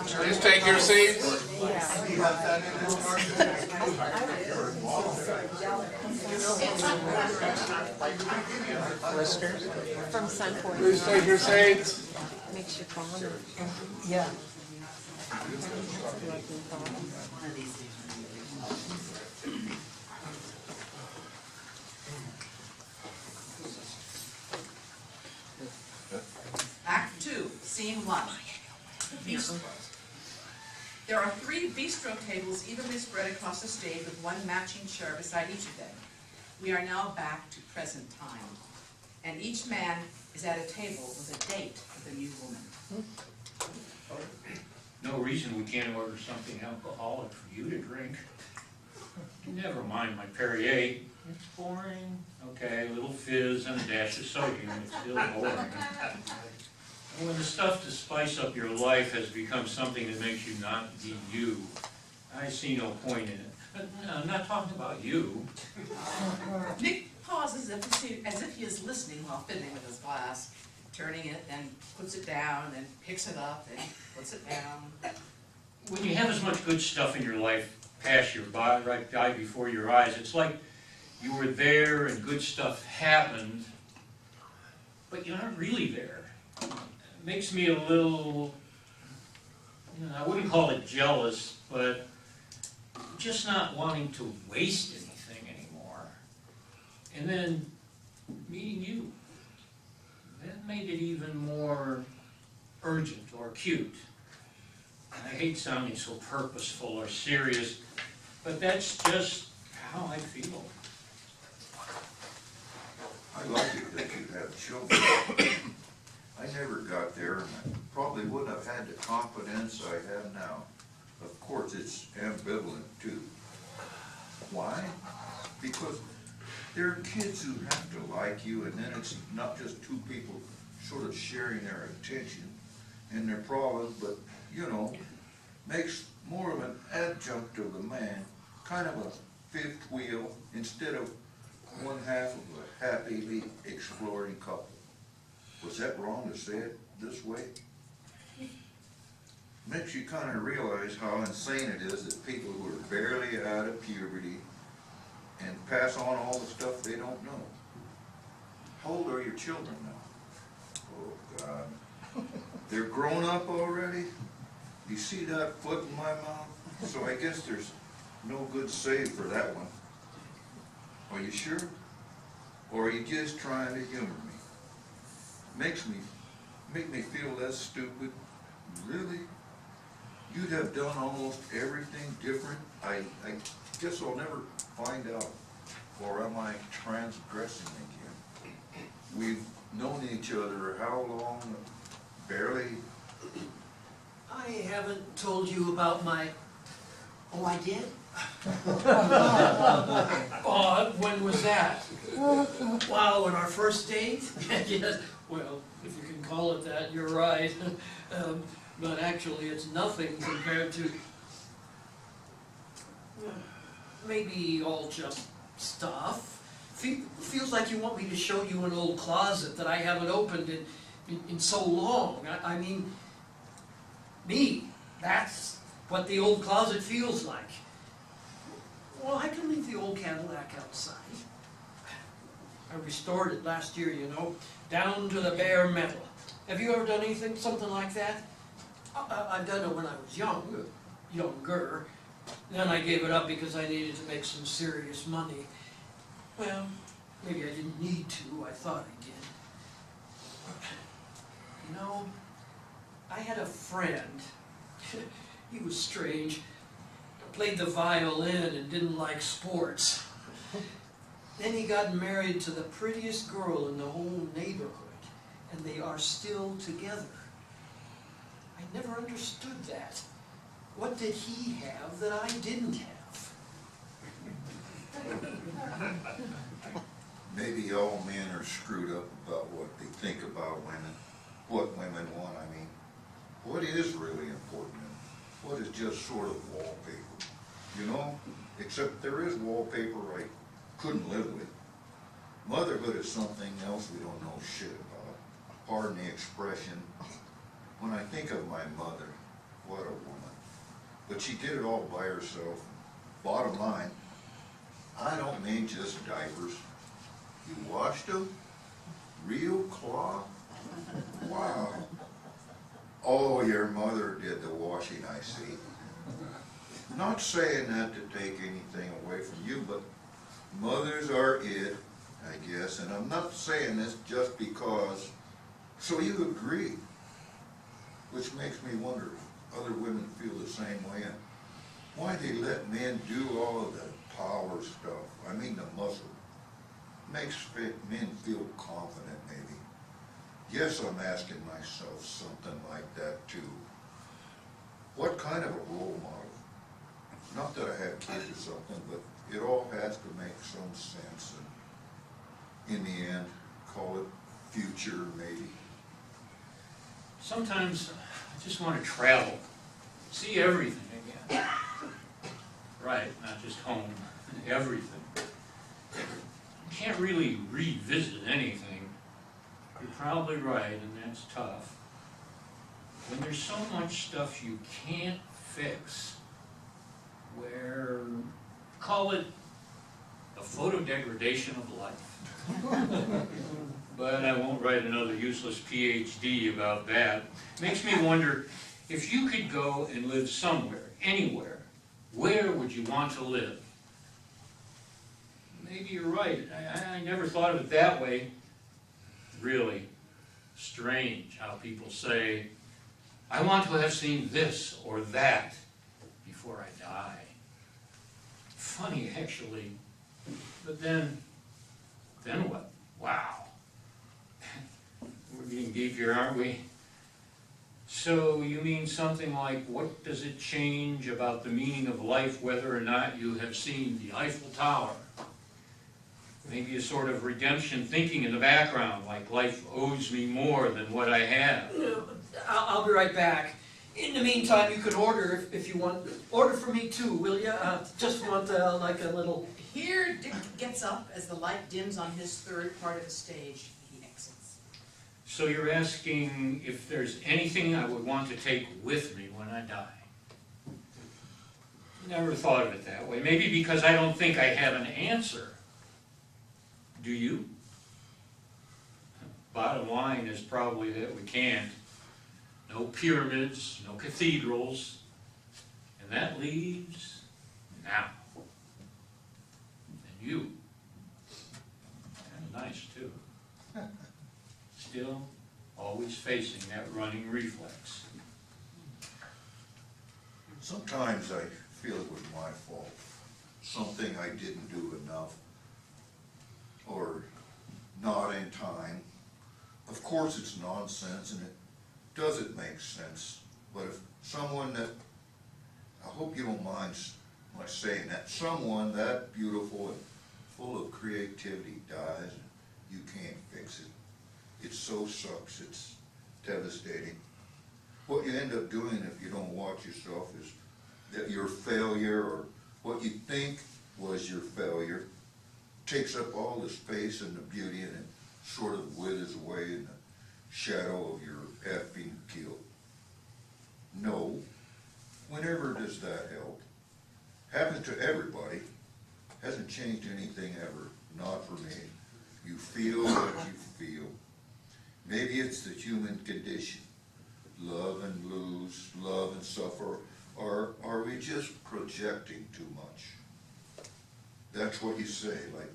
Please take your seats. From Sunpoint. Please take your seats. Makes you calm. Yeah. Act 2, Scene 1. Bistro. There are 3 bistro tables evenly spread across the stage with one matching chair beside each of them. We are now back to present time, and each man is at a table with a date with a new woman. No reason we can't order something alcoholic for you to drink. Never mind my Perrier. It's boring. Okay, a little fizz and a dash of sodium. It's still boring. When the stuff to spice up your life has become something that makes you not be you, I see no point in it. But no, I'm not talking about you. Nick pauses as if he is listening while fiddling with his glass, turning it, then puts it down, and picks it up, and puts it down. When you have as much good stuff in your life pass your by, right by before your eyes, it's like you were there and good stuff happened, but you're not really there. It makes me a little, I wouldn't call it jealous, but just not wanting to waste anything anymore. And then meeting you, that made it even more urgent or acute. And I hate sounding so purposeful or serious, but that's just how I feel. I like it that you have children. I never got there, and I probably wouldn't have had the confidence I have now. Of course, it's ambivalent too. Why? Because there are kids who have to like you, and then it's not just two people sort of sharing their attention and their problems, but, makes more of an adjunct of the man, kind of a fifth wheel, instead of one half of a happily exploring couple. Was that wrong to say it this way? Makes you kind of realize how insane it is that people who are barely out of puberty and pass on all the stuff they don't know. How old are your children now? Oh, God. They're grown up already? You see that foot in my mouth? So I guess there's no good save for that one. Are you sure? Or are you just trying to humor me? Make me feel less stupid. Really? You'd have done almost everything different? I guess I'll never find out. Or am I transgressing again? We've known each other how long? Barely. I haven't told you about my... Oh, I did? Oh, when was that? Wow, on our first date? Yes, well, if you can call it that, you're right. But actually, it's nothing compared to... maybe all just stuff. Feels like you want me to show you an old closet that I haven't opened in so long. I mean, me, that's what the old closet feels like. Well, I can leave the old Cadillac outside. I restored it last year, down to the bare metal. Have you ever done something like that? I've done it when I was younger. Then I gave it up because I needed to make some serious money. Well, maybe I didn't need to, I thought I did. I had a friend. He was strange. Played the violin and didn't like sports. Then he got married to the prettiest girl in the whole neighborhood, and they are still together. I never understood that. What did he have that I didn't have? Maybe all men are screwed up about what they think about women, what women want, I mean. What is really important? What is just sort of wallpaper? Except there is wallpaper I couldn't live with. Motherhood is something else we don't know shit about. Pardon the expression. when I think of my mother, what a woman. But she did it all by herself. Bottom line, I don't mean just diapers. You washed them? Real cloth? Wow. Oh, your mother did the washing, I see. Not saying that to take anything away from you, but mothers are it, I guess, and I'm not saying this just because, so you agree, which makes me wonder if other women feel the same way, and why they let men do all of the power stuff, I mean the muscle. Makes men feel confident, maybe. Yes, I'm asking myself something like that too. What kind of a role model? Not that I have kids or something, but it all has to make some sense, and in the end, call it future maybe. Sometimes I just want to travel, see everything again. Right, not just home, everything. You can't really revisit anything. You're probably right, and that's tough. When there's so much stuff you can't fix, where, call it a photo degradation of life. But I won't write another useless PhD about that. Makes me wonder, if you could go and live somewhere, anywhere, where would you want to live? Maybe you're right. I never thought of it that way. Really strange how people say, I want to have seen this or that before I die. Funny, actually. But then what? Wow. We're getting deep here, aren't we? So you mean something like, what does it change about the meaning of life whether or not you have seen the Eiffel Tower? Maybe a sort of redemption thinking in the background, like life owes me more than what I have. I'll be right back. In the meantime, you could order if you want. Order for me too, will you? Just want like a little... Here Dick gets up as the light dims on his third part of the stage. He exits. So you're asking if there's anything I would want to take with me when I die? Never thought of it that way. Maybe because I don't think I have an answer. Do you? Bottom line is probably that we can't. No pyramids, no cathedrals, and that leaves now. And you. Kind of nice too. Still, always facing that running reflex. Sometimes I feel it was my fault. Something I didn't do enough, or not in time. Of course it's nonsense and it doesn't make sense, but if someone that, I hope you don't mind my saying that, someone that beautiful and full of creativity dies, you can't fix it. It so sucks, it's devastating. What you end up doing if you don't watch yourself is that your failure, or what you think was your failure, takes up all the space and the beauty, and it sort of withers away in the shadow of your effing guilt. No. Whenever does that help? Happens to everybody. Hasn't changed anything ever. Not for me. You feel what you feel. Maybe it's the human condition. Love and lose, love and suffer. Or are we just projecting too much? That's what you say, like,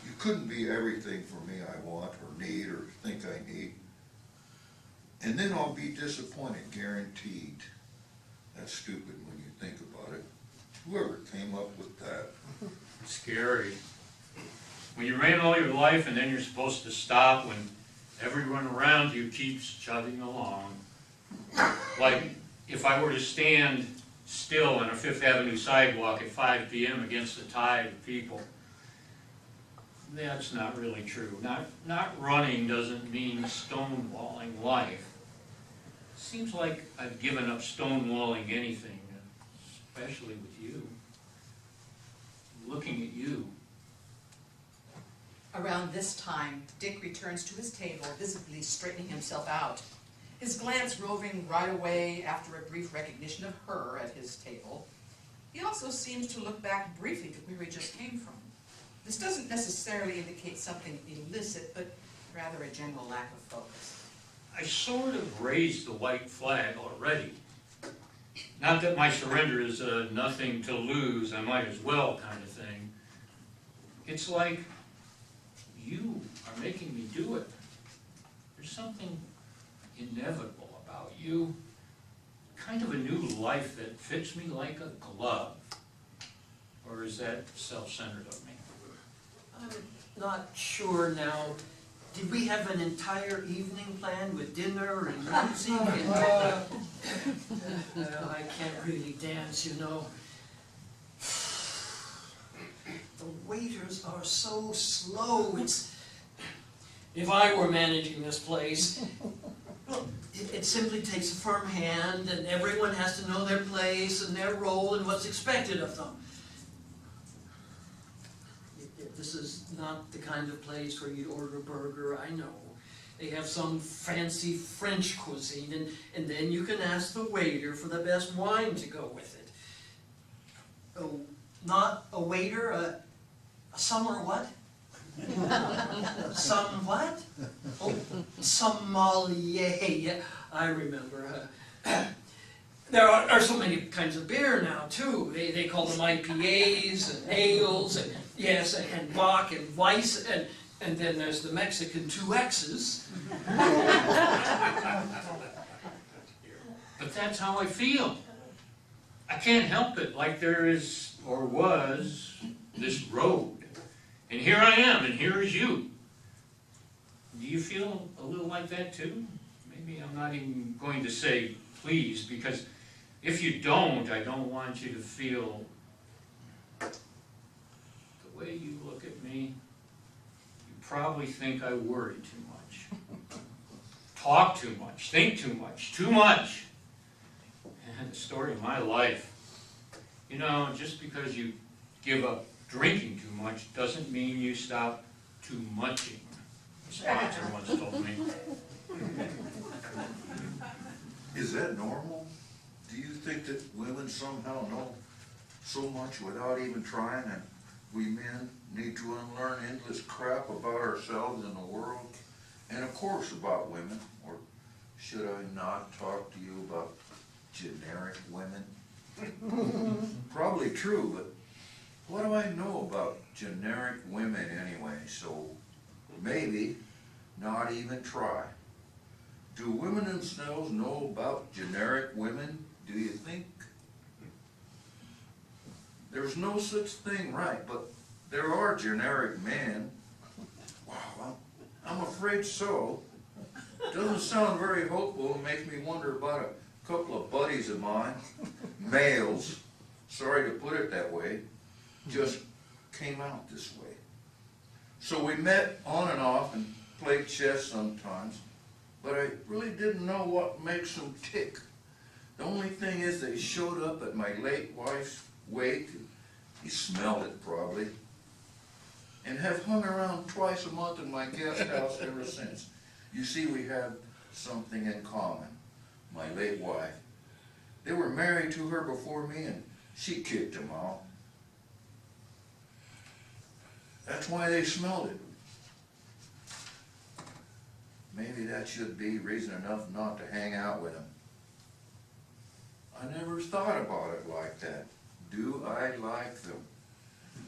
you couldn't be everything for me I want or need or think I need. And then I'll be disappointed, guaranteed. That's stupid when you think about it. Whoever came up with that. Scary. When you ran all your life and then you're supposed to stop when everyone around you keeps chugging along. Like if I were to stand still on a Fifth Avenue sidewalk at 5 p.m. against the tide of people. That's not really true. Not running doesn't mean stonewalling life. Seems like I've given up stonewalling anything, especially with you. Looking at you. Around this time, Dick returns to his table, visibly straightening himself out. his glance roving right away after a brief recognition of her at his table. He also seems to look back briefly to where he just came from. This doesn't necessarily indicate something illicit, but rather a general lack of focus. I sort of raised the white flag already. Not that my surrender is a nothing to lose, I might as well kind of thing. It's like you are making me do it. There's something inevitable about you. Kind of a new life that fits me like a glove. Or is that self-centered of me? I'm not sure now. Did we have an entire evening planned with dinner and music? And, I can't really dance, you know. The waiters are so slow. If I were managing this place, well, it simply takes a firm hand, and everyone has to know their place and their role and what's expected of them. This is not the kind of place where you'd order a burger, I know. They have some fancy French cuisine, and then you can ask the waiter for the best wine to go with it. Oh, not a waiter, a summer what? Some what? Oh, sommelier, yeah, I remember. There are so many kinds of beer now, too. They call them IPAs and ales, and yes, and Bock and Weiss, and then there's the Mexican 2Xs. But that's how I feel. I can't help it, like there is, or was, this road. And here I am, and here is you. Do you feel a little like that too? Maybe I'm not even going to say please, because if you don't, I don't want you to feel the way you look at me. You probably think I worry too much, talk too much, think too much, And the story of my life. You know, just because you give up drinking too much doesn't mean you stop too muching. A sponsor once told me. Is that normal? Do you think that women somehow know so much without even trying, and we men need to unlearn endless crap about ourselves and the world, and of course about women? Or should I not talk to you about generic women? Probably true, but what do I know about generic women anyway? So maybe not even try. Do women themselves know about generic women, do you think? There's no such thing, right, but there are generic men. Wow, I'm afraid so. Doesn't sound very hopeful, and makes me wonder about a couple of buddies of mine, males, sorry to put it that way, just came out this way. So we met on and off and played chess sometimes, but I really didn't know what makes them tick. The only thing is they showed up at my late wife's wake, he smelled it probably, and have hung around twice a month in my guest house ever since. You see, we have something in common, my late wife. They were married to her before me, and she kicked them out. That's why they smelled it. Maybe that should be reason enough not to hang out with them. I never thought about it like that. Do I like them?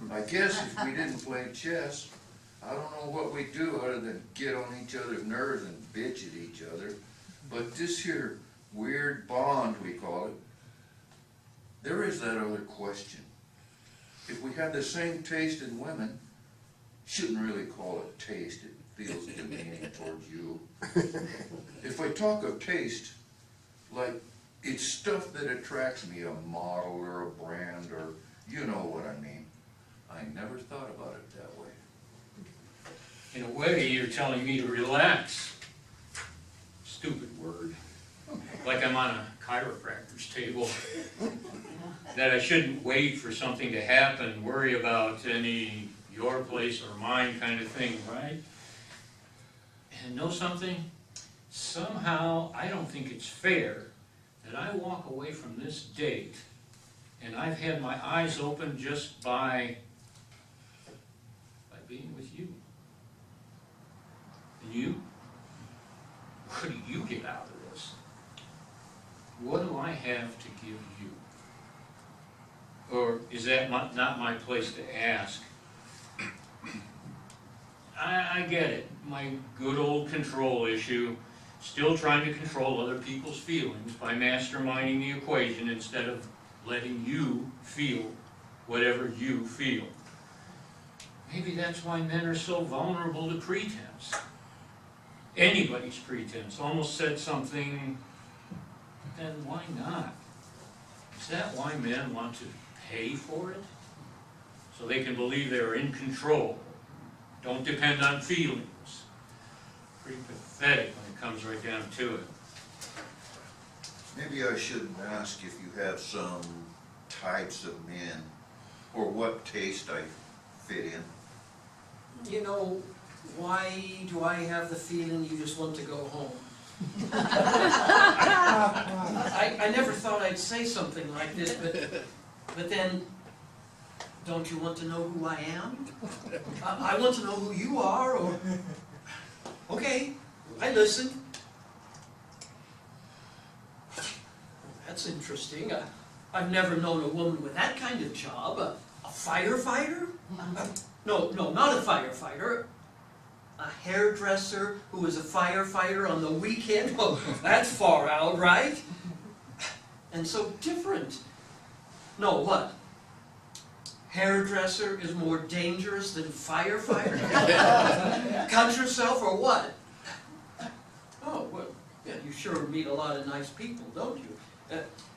I guess if we didn't play chess, I don't know what we'd do other than get on each other's nerves and bitch at each other. But this here weird bond, we call it, there is that other question. If we have the same taste in women, shouldn't really call it taste, it feels demeaning towards you. If I talk of taste, like it's stuff that attracts me, a model or a brand, or you know what I mean. I never thought about it that way. In a way, you're telling me to relax. Stupid word. Like I'm on a chiropractor's table. That I shouldn't wait for something to happen, worry about any your place or mine kind of thing, right? And know something? somehow I don't think it's fair that I walk away from this date and I've had my eyes open just by being with you. And you? What do you get out of this? What do I have to give you? Or is that not my place to ask? I get it, my good old control issue, still trying to control other people's feelings by masterminding the equation instead of letting you feel whatever you feel. Maybe that's why men are so vulnerable to pretense. Anybody's pretense. Almost said something, then why not? Is that why men want to pay for it? So they can believe they're in control. Don't depend on feelings. Pretty pathetic when it comes right down to it. Maybe I shouldn't ask if you have some types of men, or what taste I fit in. You know, why do I have the feeling you just want to go home? I never thought I'd say something like this, but then, don't you want to know who I am? I want to know who you are, or... Okay, I listen. That's interesting. I've never known a woman with that kind of job. A firefighter? No, not a firefighter. A hairdresser who is a firefighter on the weekend? Oh, that's far out, right? And so different. No, what? Hairdresser is more dangerous than firefighter? Cut yourself or what? Oh, well, yeah, you sure meet a lot of nice people, don't you?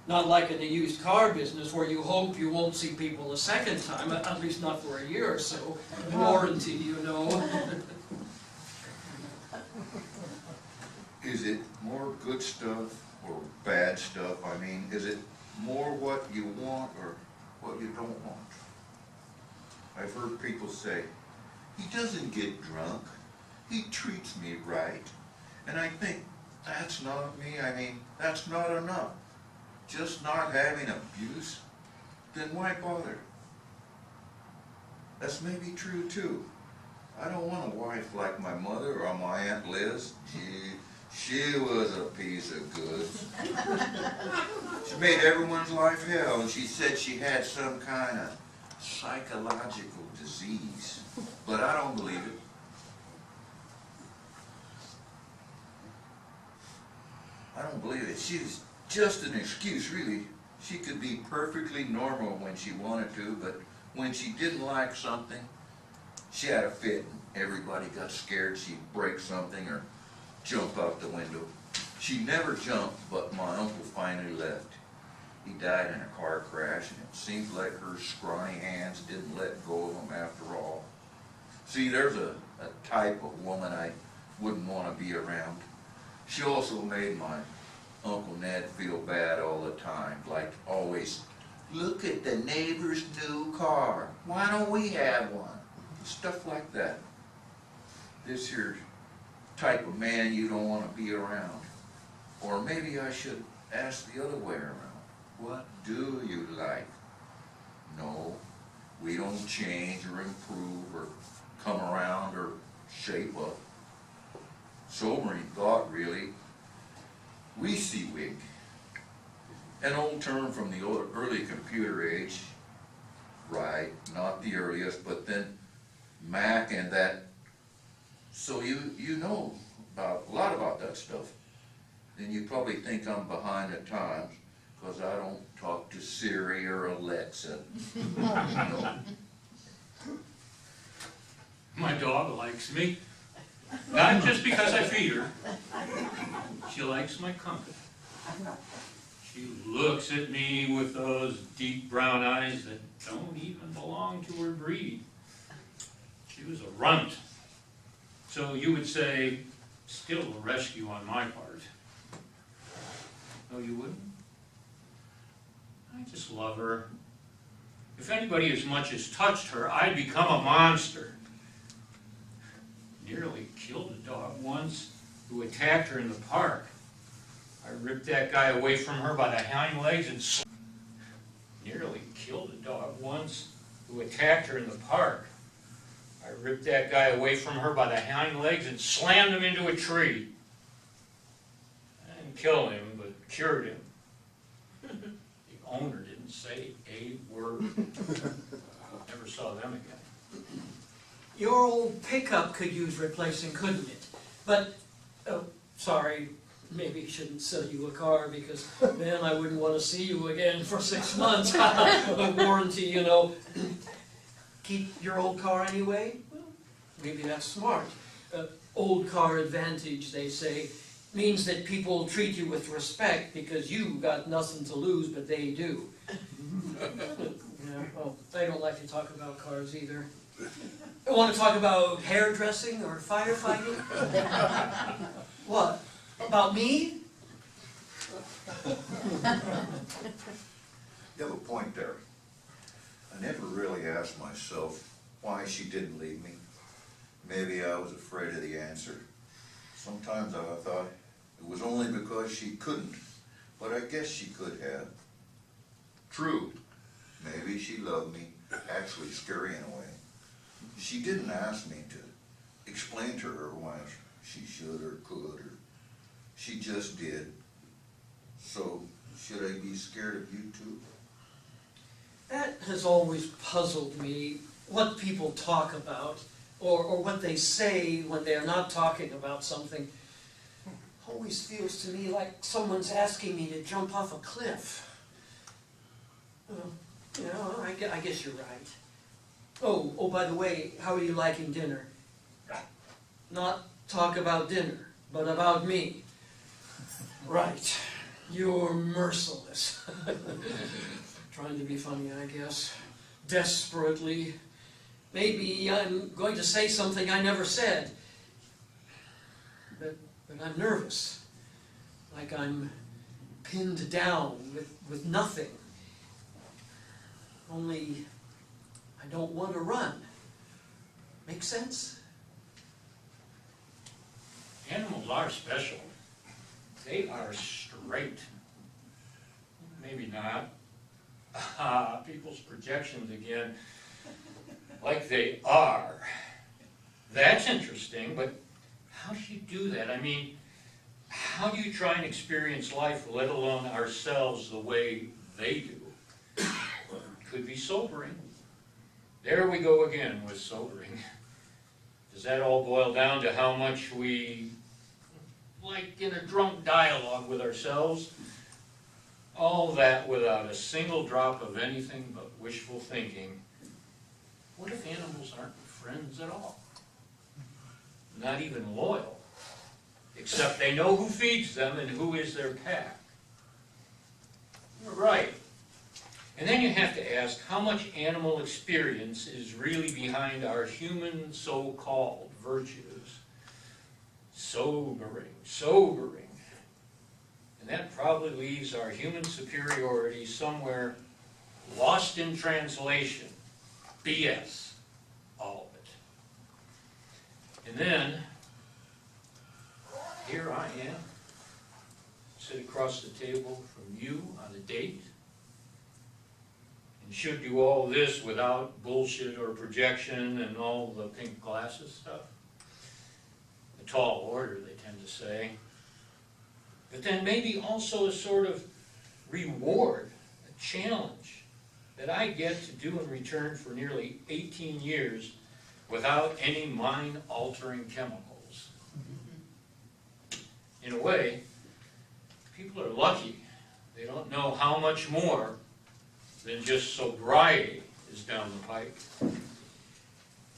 Not like in the used car business where you hope you won't see people a second time, at least not for a year or so. Warranty, you know. Is it more good stuff or bad stuff? I mean, is it more what you want or what you don't want? I've heard people say, he doesn't get drunk, he treats me right. And I think, that's not me. I mean, that's not enough. Just not having abuse, then why bother? That's maybe true too. I don't want a wife like my mother or my Aunt Liz. She was a piece of goods. She made everyone's life hell, and she said she had some kind of psychological disease. But I don't believe it. I don't believe it. She was just an excuse, really. She could be perfectly normal when she wanted to, but when she didn't like something, she had a fit and everybody got scared she'd break something or jump out the window. She never jumped, but my uncle finally left. He died in a car crash, and it seems like her scrawny hands didn't let go of him after all. See, there's a type of woman I wouldn't want to be around. She also made my Uncle Ned feel bad all the time, like always, look at the neighbor's new car. Why don't we have one? Stuff like that. This here type of man you don't want to be around. Or maybe I should ask the other way around. What do you like? No, we don't change or improve or come around or shape up. Sobering thought, really. We see wig, an old term from the early computer age, right, not the earliest, but then Mac and that, so you know about a lot about that stuff. Then you probably think I'm behind the times, because I don't talk to Siri or Alexa. No. My dog likes me, not just because I feed her. She likes my company. She looks at me with those deep brown eyes that don't even belong to her breed. She was a runt. So you would say, still a rescue on my part. No, you wouldn't? I just love her. If anybody as much as touched her, I'd become a monster. Nearly killed a dog once. who attacked her in the park. I ripped that guy away from her by the hind legs and nearly killed a dog once who attacked her in the park. I ripped that guy away from her by the hind legs and slammed him into a tree. I didn't kill him, but cured him. The owner didn't say a word. Never saw them again. Your old pickup could use replacing, couldn't it? But, oh, sorry, maybe I shouldn't sell you a car because then I wouldn't want to see you again for 6 months. A warranty, you know. Keep your old car anyway? Well, maybe that's smart. Old car advantage, they say, means that people treat you with respect because you got nothing to lose, but they do. Yeah, well, I don't like to talk about cars either. I want to talk about hairdressing or firefighting? What? About me? You have a point there. I never really asked myself why she didn't leave me. Maybe I was afraid of the answer. Sometimes I thought it was only because she couldn't, but I guess she could have. True, maybe she loved me, actually scary in a way. She didn't ask me to explain to her why she should or could, or she just did. So, should I be scared of you too? That has always puzzled me, what people talk about, or what they say when they're not talking about something. Always feels to me like someone's asking me to jump off a cliff. You know, I guess you're right. Oh, by the way, how are you liking dinner? Not talk about dinner, but about me. Right. You're merciless. Trying to be funny, I guess. Desperately. Maybe I'm going to say something I never said. But I'm nervous. Like I'm pinned down with nothing. Only I don't want to run. Make sense? Animals are special. They are straight. Maybe not. People's projections again. Like they are. That's interesting, but how do you do that? I mean, how do you try and experience life, let alone ourselves, the way they do? Could be sobering. There we go again with sobering. Does that all boil down to how much we, like in a drunk dialogue with ourselves? All that without a single drop of anything but wishful thinking. What if animals aren't friends at all? Not even loyal, except they know who feeds them and who is their pack. You're right. And then you have to ask how much animal experience is really behind our human so-called virtues. Sobering, sobering. And that probably leaves our human superiority somewhere lost in translation. BS. All of it. And then, here I am, sit across the table from you on a date, and should do all this without bullshit or projection and all the pink glasses stuff. A tall order, they tend to say. But then maybe also a sort of reward, a challenge that I get to do in return for nearly 18 years without any mind-altering chemicals. In a way, people are lucky. They don't know how much more than just sobriety is down the pike.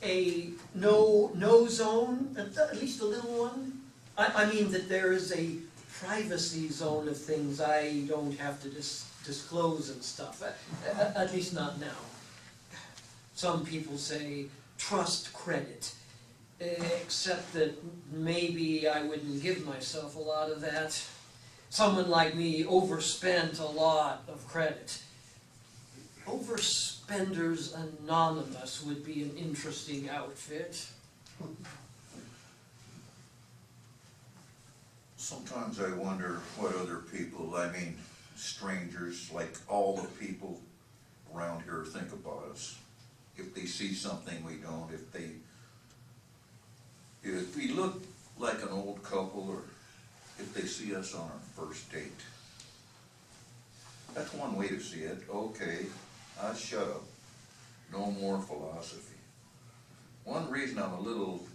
A no zone, at least a little one? I mean that there is a privacy zone of things I don't have to disclose and stuff, at least not now. Some people say trust credit, except that maybe I wouldn't give myself a lot of that. Someone like me overspent a lot of credit. Overspenders Anonymous would be an interesting outfit. Sometimes I wonder what other people, I mean, strangers, like all the people around here think about us. If they see something we don't, if we look like an old couple, or if they see us on our first date. That's one way to see it. Okay, I shut up. No more philosophy. One reason I'm a little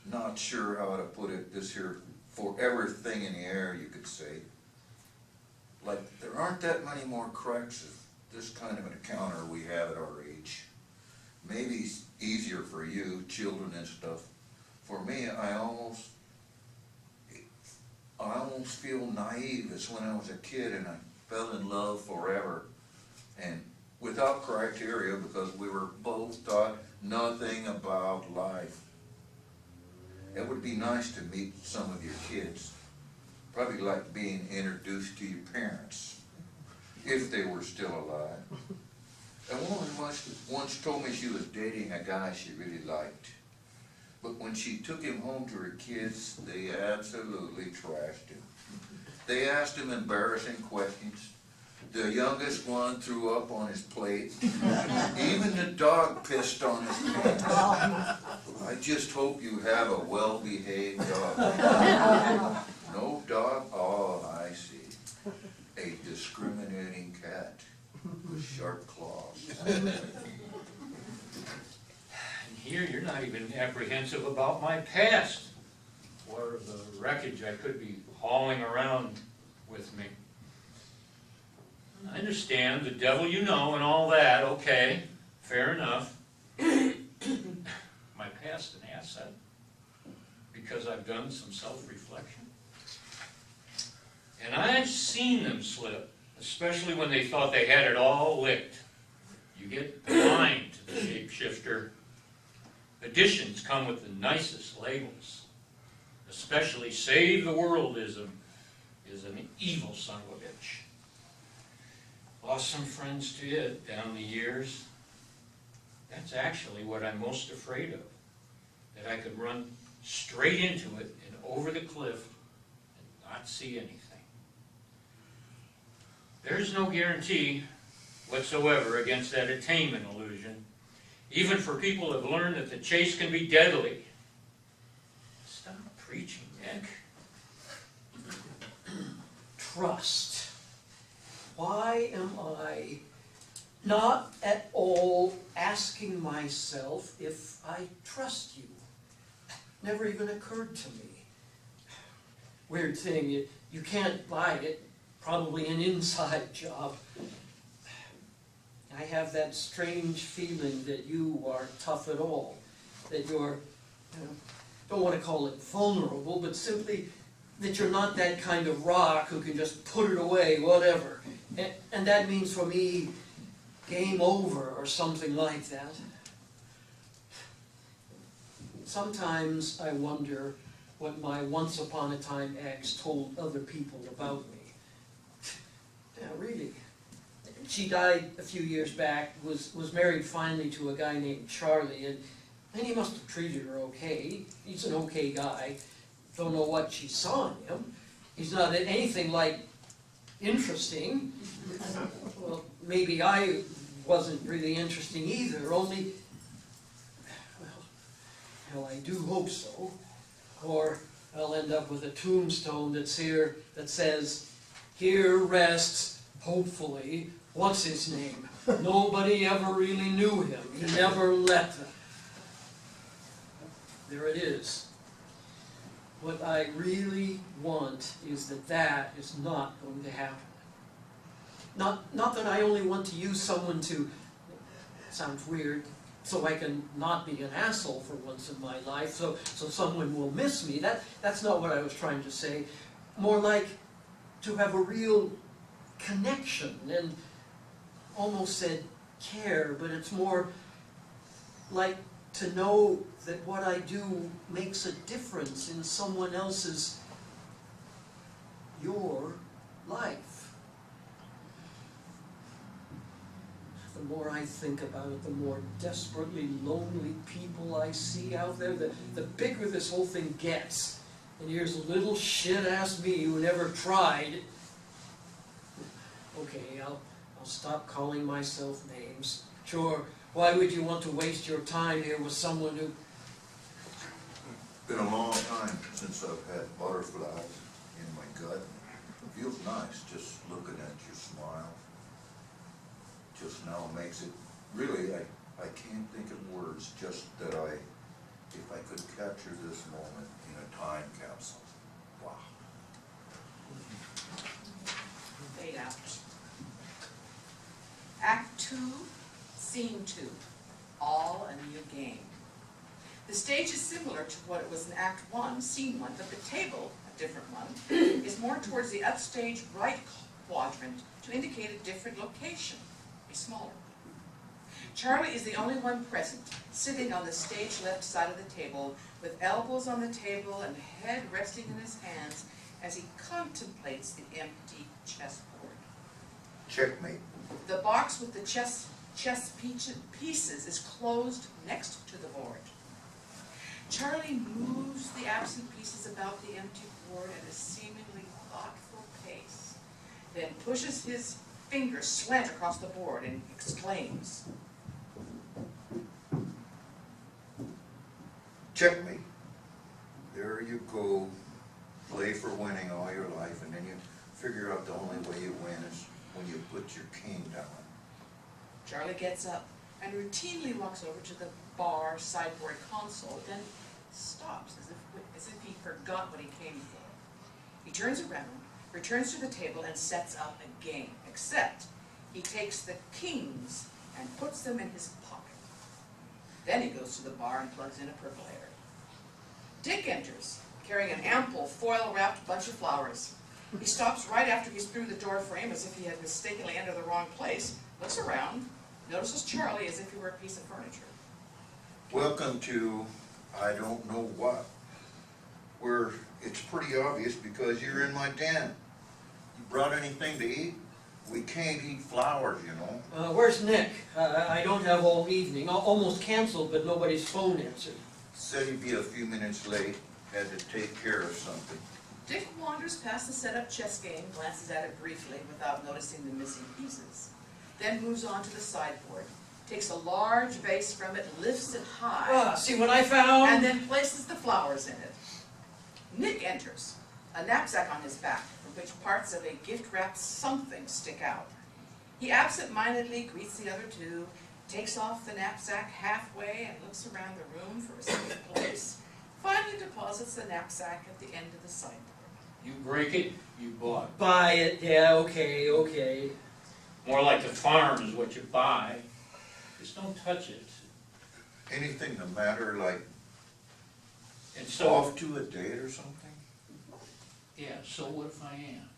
not sure how to put it, this here forever thing in the air, you could say. Like, there aren't that many more cracks of this kind of an encounter we have at our age. Maybe it's easier for you, children and stuff. For me, I almost feel naive as when I was a kid and I fell in love forever. And without criteria, because we were both taught nothing about life. It would be nice to meet some of your kids. Probably like being introduced to your parents, if they were still alive. A woman once told me she was dating a guy she really liked. But when she took him home to her kids, they absolutely trashed him. They asked him embarrassing questions. The youngest one threw up on his plate. Even the dog pissed on his pants. I just hope you have a well-behaved dog. No dog? Oh, I see. A discriminating cat with sharp claws. And here, you're not even apprehensive about my past, or the wreckage I could be hauling around with me. I understand the devil you know and all that, okay, fair enough. My past an asset, because I've done some self-reflection. And I've seen them slip, especially when they thought they had it all licked. You get blind to the shapeshifter. Editions come with the nicest labels. Especially Save the Worldism is an evil son of a bitch. Lost some friends to it down the years. That's actually what I'm most afraid of. That I could run straight into it and over the cliff and not see anything. There's no guarantee whatsoever against that attainment illusion, even for people who have learned that the chase can be deadly. Stop preaching, Nick. Trust. Why am I not at all asking myself if I trust you? Never even occurred to me. Weird thing, you can't buy it. Probably an inside job. I have that strange feeling that you aren't tough at all. That you're, don't want to call it vulnerable, but simply that you're not that kind of rock who can just put it away, whatever. And that means for me, game over or something like that. Sometimes I wonder what my once upon a time ex told other people about me. Yeah, really. She died a few years back, was married finally to a guy named Charlie, and he must have treated her okay. He's an okay guy. Don't know what she saw in him. He's not anything like interesting. Well, maybe I wasn't really interesting either, only, well, I do hope so. Or I'll end up with a tombstone that's here that says, "Here rests, hopefully, what's his name? Nobody ever really knew him. He never left him." There it is. What I really want is that is not going to happen. Not that I only want to use someone to, sounds weird, so I can not be an asshole for once in my life, so someone will miss me. That's not what I was trying to say. More like to have a real connection, and almost said care, but it's more like to know that what I do makes a difference in someone else's, your life. The more I think about it, the more desperately lonely people I see out there, the bigger this whole thing gets. And here's a little shit-ass me who never tried. Okay, I'll stop calling myself names. Sure, why would you want to waste your time here with someone who... Been a long time since I've had butterflies in my gut. It feels nice just looking at you smile. Just now makes it, really, I can't think of words, just that if I could capture this moment in a time capsule. Wow. Fade out. Act 2, Scene 2, all a new game. The stage is similar to what it was in Act 1, Scene 1, but the table, a different one, is more towards the upstage right quadrant to indicate a different location, a smaller one. Charlie is the only one present, sitting on the stage left side of the table, with elbows on the table and head resting in his hands as he contemplates the empty chessboard. Checkmate. The box with the chess pieces is closed next to the board. Charlie moves the absent pieces about the empty board at a seemingly thoughtful pace, then pushes his fingers slant across the board and exclaims, Checkmate. There you go. Play for winning all your life, and then you figure out the only way you win is when you put your king down. Charlie gets up and routinely walks over to the bar sideboard console, then stops as if he forgot what he came for. He turns around, returns to the table, and sets up a game, except he takes the kings and puts them in his pocket. Then he goes to the bar and plugs in a percolator. Dick enters, carrying an ample foil-wrapped bunch of flowers. He stops right after he's through the door frame as if he had mistakenly entered the wrong place, looks around, notices Charlie as if he were a piece of furniture. Welcome to I don't know what, where it's pretty obvious because you're in my den. You brought anything to eat? We can't eat flowers, you know. Where's Nick? I don't have all evening. Almost canceled, but nobody's phone answered. Said he'd be a few minutes late, had to take care of something. Dick wanders past the set-up chess game, glances at it briefly without noticing the missing pieces, then moves on to the sideboard, takes a large vase from it, lifts it high, See what I found? and then places the flowers in it. Nick enters, a knapsack on his back, from which parts of a gift-wrapped something stick out. He absent-mindedly greets the other two, takes off the knapsack halfway and looks around the room for a safe place, finally deposits the knapsack at the end of the sideboard. You break it, you bought. Buy it, yeah, okay. More like the farm is what you buy. Just don't touch it. Anything the matter, like And so, off to a date or something? yeah, so what if I am?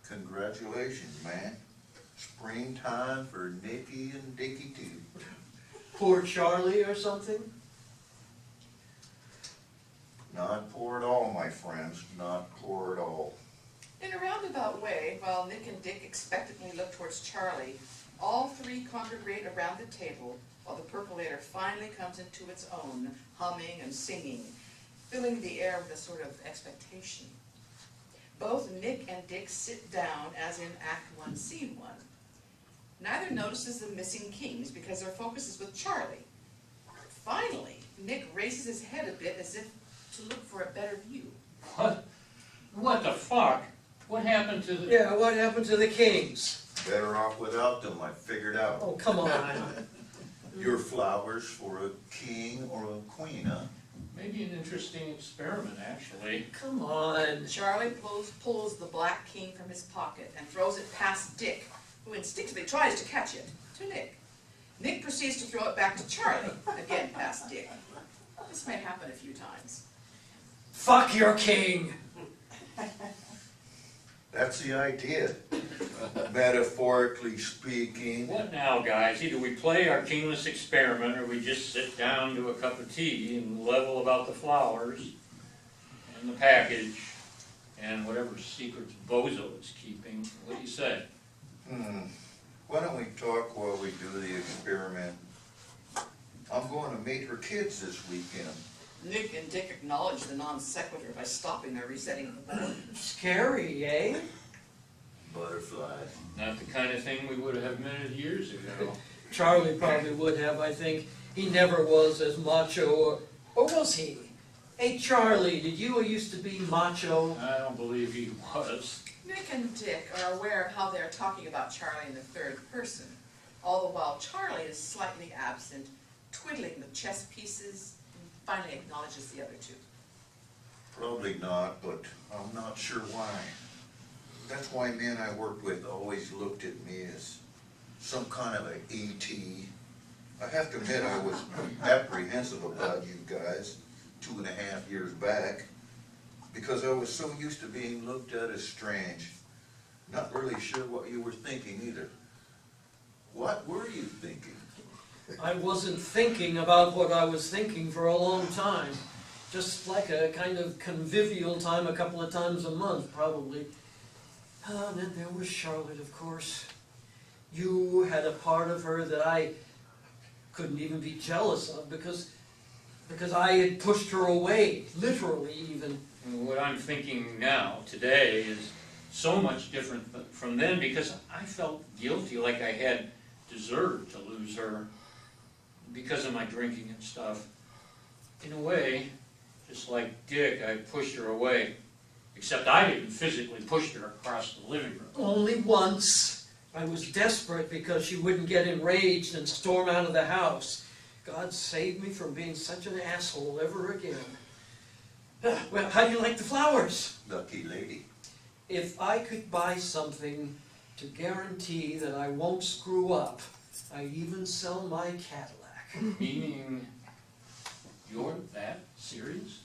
Congratulations, man. Springtime for Nicky and Dickie too. Poor Charlie or something? Not poor at all, my friends, not poor at all. In a roundabout way, while Nick and Dick expectantly look towards Charlie, all three congregate around the table while the percolator finally comes into its own, humming and singing, filling the air with a sort of expectation. Both Nick and Dick sit down as in Act 1, Scene 1. Neither notices the missing kings because their focus is with Charlie. Finally, Nick raises his head a bit as if to look for a better view. What the fuck? What happened to the... Yeah, what happened to the kings? Better off without them, I figured out. Oh, come on. Your flowers for a king or a queen, huh? Maybe an interesting experiment, actually. Come on. Charlie pulls the black king from his pocket and throws it past Dick, who instinctively tries to catch it, to Nick. Nick proceeds to throw it back to Charlie, again past Dick. This may happen a few times. Fuck your king. That's the idea. Metaphorically speaking. What now, guys? Either we play our kingless experiment, or we just sit down to a cup of tea and level about the flowers and the package and whatever secrets Bozo is keeping. What do you say? Why don't we talk while we do the experiment? I'm going to meet her kids this weekend. Nick and Dick acknowledged the non sequitur by stopping their resetting of the board. Scary, eh? Butterflies. Not the kind of thing we would have minute years ago. Charlie probably would have, I think. He never was as macho, or was he? Hey, Charlie, did you used to be macho? I don't believe he was. Nick and Dick are aware of how they're talking about Charlie in the third person, all the while Charlie is slightly absent, twiddling the chess pieces, and finally acknowledges the other two. Probably not, but I'm not sure why. That's why men I worked with always looked at me as some kind of a E.T. I have to admit I was apprehensive about you guys 2.5 years back, because I was so used to being looked at as strange. Not really sure what you were thinking either. What were you thinking? I wasn't thinking about what I was thinking for a long time. Just like a kind of convivial time a couple of times a month, probably. And then there was Charlotte, of course. You had a part of her that I couldn't even be jealous of because I had pushed her away, literally even. And what I'm thinking now, today, is so much different from then because I felt guilty, like I had deserved to lose her because of my drinking and stuff. In a way, just like Dick, I pushed her away. Except I didn't physically push her across the living room. Only once. I was desperate because she wouldn't get enraged and storm out of the house. God save me from being such an asshole ever again. Well, how do you like the flowers? Lucky lady. If I could buy something to guarantee that I won't screw up, I'd even sell my Cadillac. Meaning, you're that serious?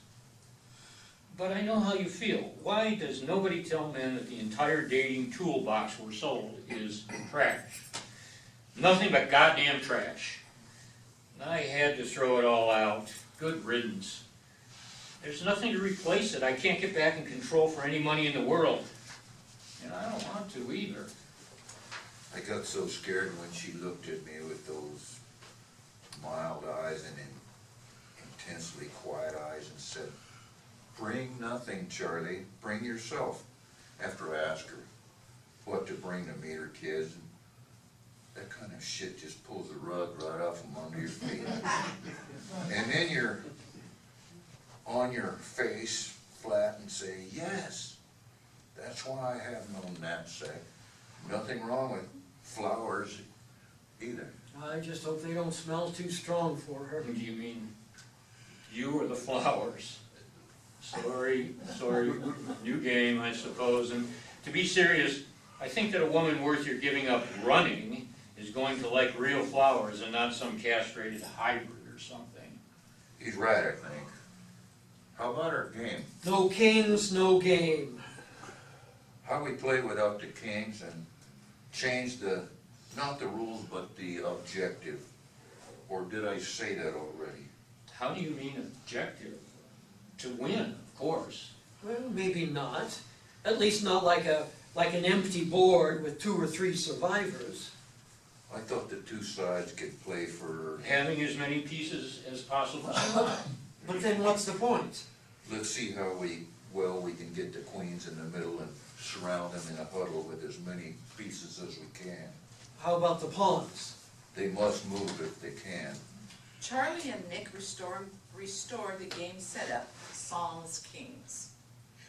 But I know how you feel. Why does nobody tell men that the entire dating toolbox we're sold is trash? Nothing but goddamn trash. I had to throw it all out. Good riddance. There's nothing to replace it. I can't get back in control for any money in the world. And I don't want to either. I got so scared when she looked at me with those mild eyes and intensely quiet eyes and said, "Bring nothing, Charlie. Bring yourself." After I asked her what to bring to meet her kids, that kind of shit just pulls the rug right off from under your feet. And then you're on your face flat and say, "Yes, that's why I have no knapsack." Nothing wrong with flowers either. I just hope they don't smell too strong for her. Do you mean you or the flowers? Sorry, new game, I suppose. And to be serious, I think that a woman worth your giving up running is going to like real flowers and not some castrated hybrid or something. He's right, I think. How about our game? No kings, no game. How we play without the kings and change not the rules, but the objective. Or did I say that already? How do you mean objective? To win, of course. Well, maybe not. At least not like an empty board with 2 or 3 survivors. I thought the two sides could play for, Having as many pieces as possible. But then what's the point? let's see how we can get the queens in the middle and surround them in a huddle with as many pieces as we can. How about the pawns? They must move if they can. Charlie and Nick restore the game setup, Sans Kings.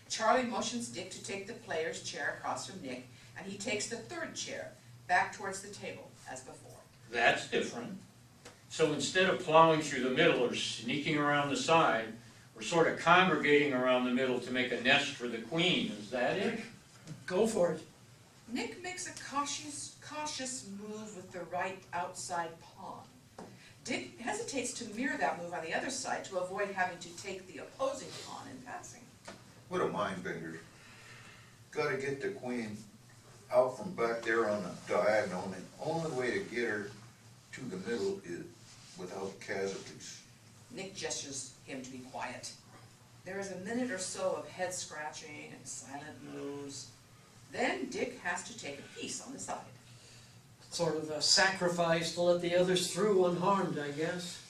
Charlie motions Dick to take the player's chair across from Nick, and he takes the third chair, back towards the table, as before. That's different. So instead of plowing through the middle or sneaking around the side, we're sort of congregating around the middle to make a nest for the queen. Is that it? Go for it. Nick makes a cautious move with the right outside pawn. Dick hesitates to mirror that move on the other side to avoid having to take the opposing pawn in passing. What a mind bender. Gotta get the queen out from back there on the diagonal, and the only way to get her to the middle is without casualties. Nick gestures him to be quiet. There is a minute or so of head scratching and silent moves. Then Dick has to take a piece on the side. Sort of a sacrifice to let the others through unharmed, I guess.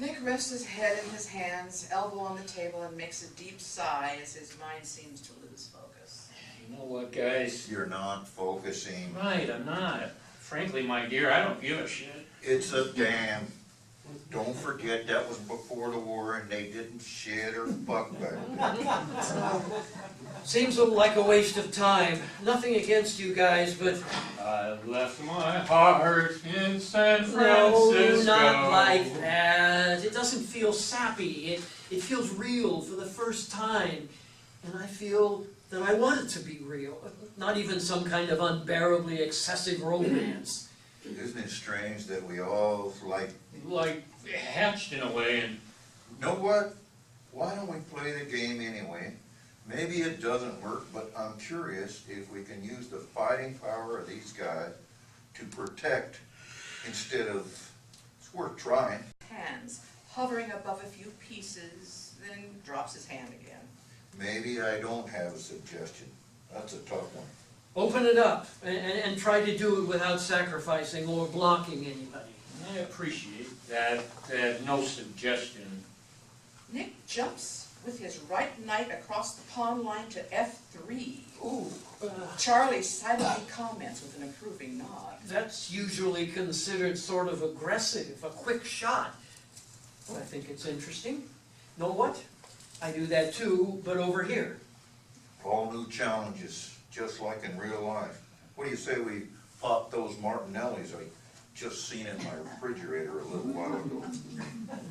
Nick rests his head in his hands, elbow on the table, and makes a deep sigh as his mind seems to lose focus. You know what, guys? You're not focusing. Right, I'm not. Frankly, my dear, I don't give a shit. It's a dam. Don't forget that was before the war and they didn't shit or fuck back then. Seems like a waste of time. Nothing against you guys, but I left my heart in San no, Francisco. not like that. It doesn't feel sappy. It feels real for the first time. And I feel that I want it to be real. Not even some kind of unbearably excessive romance. Isn't it strange that we all Like hatched in a way, and you know what? Why don't we play the game anyway? Maybe it doesn't work, but I'm curious if we can use the fighting power of these guys to protect instead of, it's worth trying. Hands, hovering above a few pieces, then drops his hand again. Maybe I don't have a suggestion. That's a tough one. Open it up and try to do it without sacrificing or blocking anybody. I appreciate that no suggestion. Nick jumps with his right knight across the pawn line to F3. Ooh, Charlie silently comments with an approving nod. that's usually considered sort of aggressive, a quick shot. Well, I think it's interesting. Know what? I do that too, but over here. All new challenges, just like in real life. What do you say we pop those Martinellis I just seen in my refrigerator a little while ago?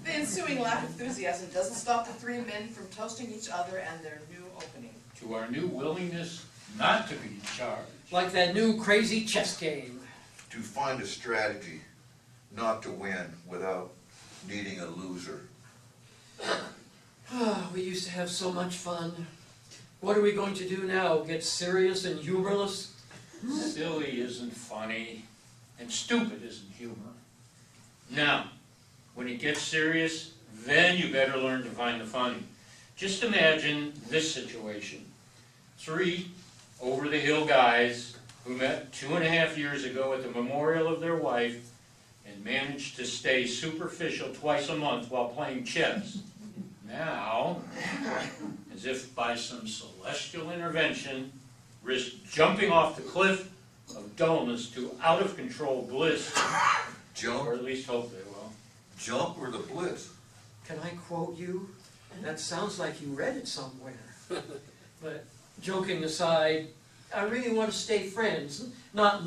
The ensuing lack of enthusiasm doesn't stop the three men from toasting each other and their new opening. To our new willingness not to be charged. Like that new crazy chess game. To find a strategy not to win without needing a loser. We used to have so much fun. What are we going to do now? Get serious and humorless? Silly isn't funny, and stupid isn't humor. Now, when it gets serious, then you better learn to find the funny. Just imagine this situation. 3 over-the-hill guys who met 2.5 years ago at the memorial of their wife and managed to stay superficial twice a month while playing chess. Now, as if by some celestial intervention, risk jumping off the cliff of dullness to out-of-control bliss, or Jump, at least hope they will. jump or the bliss. Can I quote you? That sounds like you read it somewhere. But joking aside, I really want to stay friends, not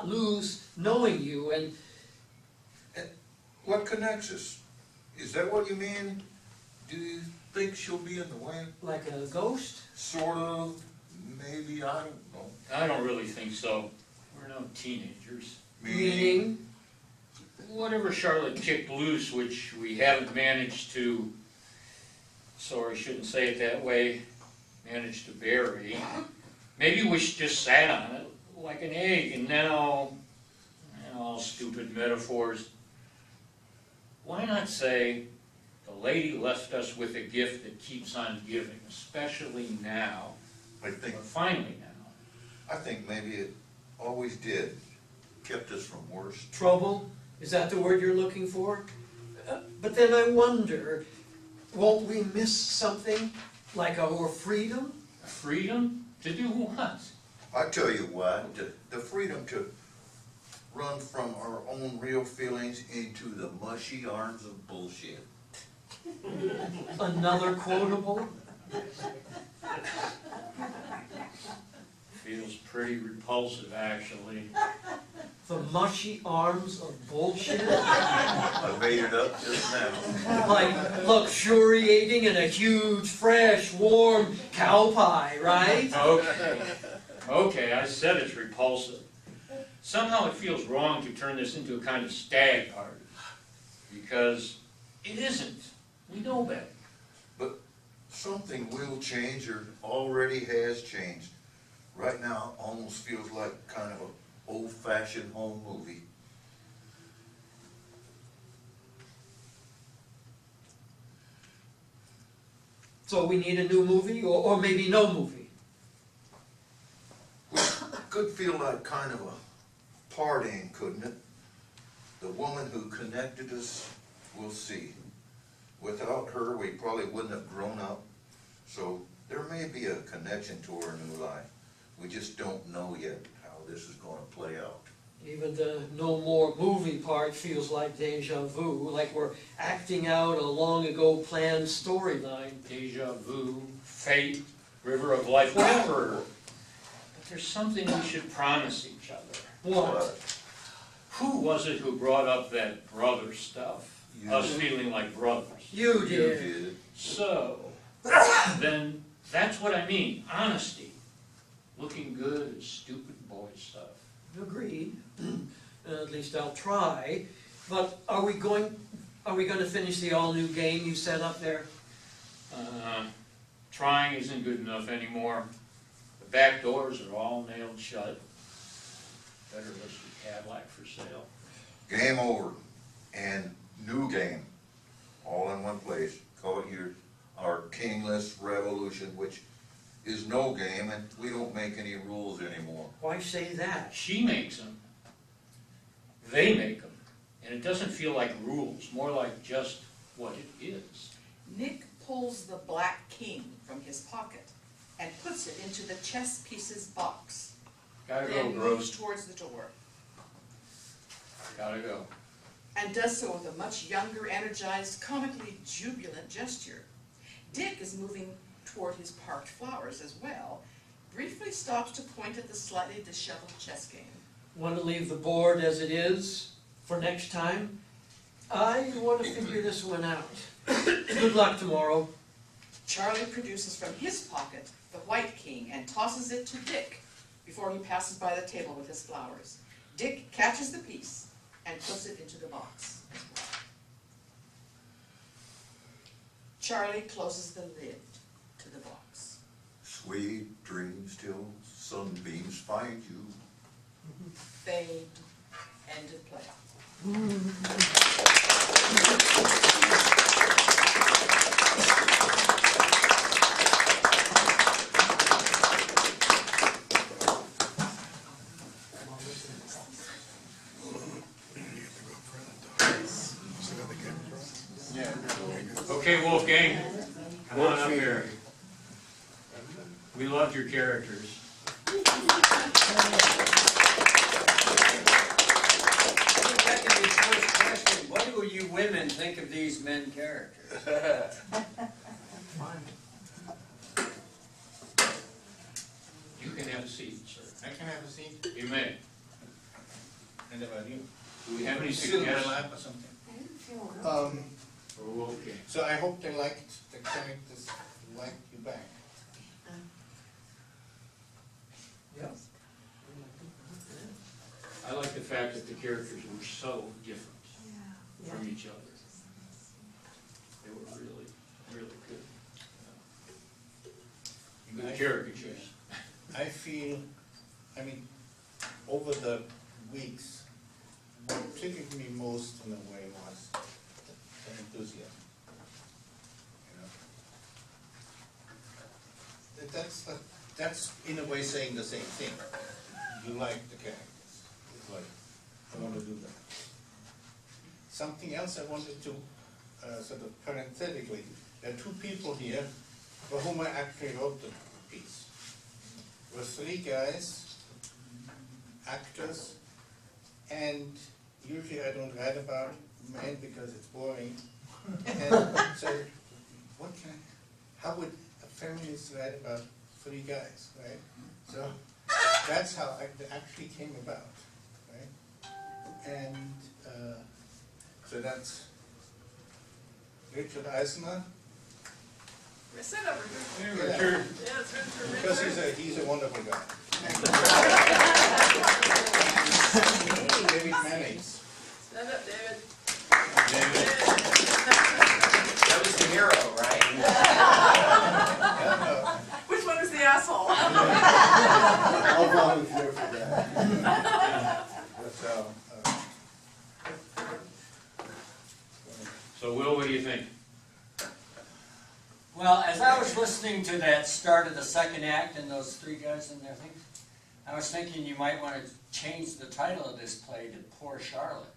lose knowing you, and What connects us? Is that what you mean? Do you think she'll be in the way? like a ghost. Sort of, maybe, I don't know. I don't really think so. We're no teenagers. Meaning, Whatever Charlotte kicked loose, which we haven't managed to, sorry, shouldn't say it that way, managed to bury, maybe we just sat on it like an egg, and now, all stupid metaphors. Why not say, the lady left us with a gift that keeps on giving, especially now, I think, or finally now. I think maybe it always did. Kept us from worse. trouble? Is that the word you're looking for? But then I wonder, won't we miss something like our freedom? Freedom? To do what? I tell you what, the freedom to run from our own real feelings into the mushy arms of bullshit. Another quotable? Feels pretty repulsive, actually. The mushy arms of bullshit? I made it up just now. Like luxuriating in a huge, fresh, warm cow pie, right? Okay, I said it's repulsive. Somehow it feels wrong to turn this into a kind of stag party. Because it isn't. We know better. But something will change or already has changed. Right now, it almost feels like kind of an old-fashioned home movie. So we need a new movie, or maybe no movie. Could feel like kind of a parting, couldn't it? The woman who connected us we'll see. Without her, we probably wouldn't have grown up, so there may be a connection to our new life. We just don't know yet how this is gonna play out. Even the no more movie part feels like deja vu, like we're acting out a long ago planned storyline. Deja vu, fate, river of life, whatever. But there's something we should promise each other. What? Who was it who brought up that brother stuff? You. Us feeling like brothers. You You did. did. So, then that's what I mean, honesty. Looking good at stupid boy stuff. Agreed. At least I'll try. But are we going to finish the all-new game you set up there? Trying isn't good enough anymore. The back doors are all nailed shut. Better list your Cadillac for sale. Game over, and new game, all in one place. Call it our kingless revolution, which is no game, and we don't make any rules anymore. Why say that? She makes them. They make them. And it doesn't feel like rules, more like just what it is. Nick pulls the black king from his pocket and puts it into the chess pieces box. Gotta go, Then Gross. moves towards the door, Gotta go. and does so with a much younger, energized, comically jubilant gesture. Dick is moving toward his parked flowers as well, briefly stops to point at the slightly disheveled chess game. Want to leave the board as it is for next time? I want to figure this one out. Good luck tomorrow. Charlie produces from his pocket the white king and tosses it to Dick before he passes by the table with his flowers. Dick catches the piece and puts it into the box as well. Charlie closes the lid to the box. Sweet dreams till sunbeams find you. Fade. End of play. Okay, Wolfgang, come on up here. We loved your characters. Back in the first question, what do you women think of these men characters? You can have a seat, sir. I can have a seat. You may. And about you? Do we have any Sit in my suggestions? lap or something? For Wolfgang? So I hope they liked, the characters liked you back. I like the fact that the characters were so different from each other. They were really, really good. Good caricatures. I feel, I mean, over the weeks, what triggered me most in a way was the enthusiasm. You know? That's in a way saying the same thing. You like the characters. It's like, I want to do that. Something else I wanted to sort of parenthetically, there are two people here for whom I actually wrote the piece. There were three guys, actors, and usually I don't write about men because it's boring. And so, how would a feminist write about three guys, right? So that's how it actually came about, right? And so that's Richard Eisner. Sit up, Richard. Richard. Yeah, it's Richard. Because he's a wonderful guy. David Mannix. Stand up, David. That was the hero, right? Which one is the asshole? I'll volunteer for that. So Will, what do you think? Well, as I was listening to that start of the second act and those three guys and everything, I was thinking you might want to change the title of this play to Poor Charlotte.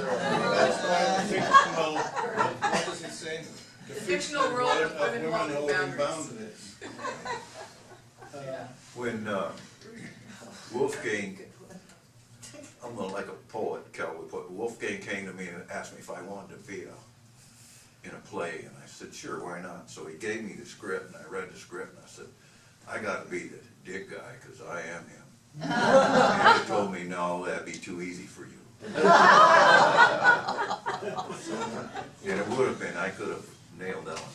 That's why the fictional, what does it say? The fictional world of women holding boundaries. boundaries. When Wolfgang, I'm like a poet, Cal, but Wolfgang came to me and asked me if I wanted to be in a play, and I said, sure, why not? So he gave me the script, and I read the script, and I said, I gotta be the dick guy, because I am him. And he told me, no, that'd be too easy for you. And it would have been, I could have nailed that one.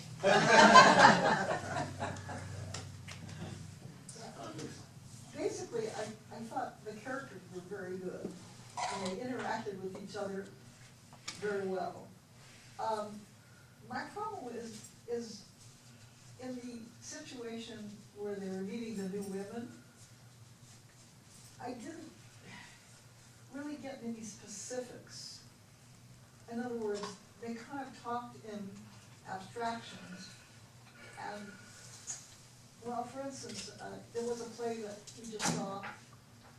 Basically, I thought the characters were very good, and they interacted with each other very well. My problem is in the situation where they were meeting the new women, I didn't really get many specifics. In other words, they kind of talked in abstractions, and well, for instance, there was a play that we just saw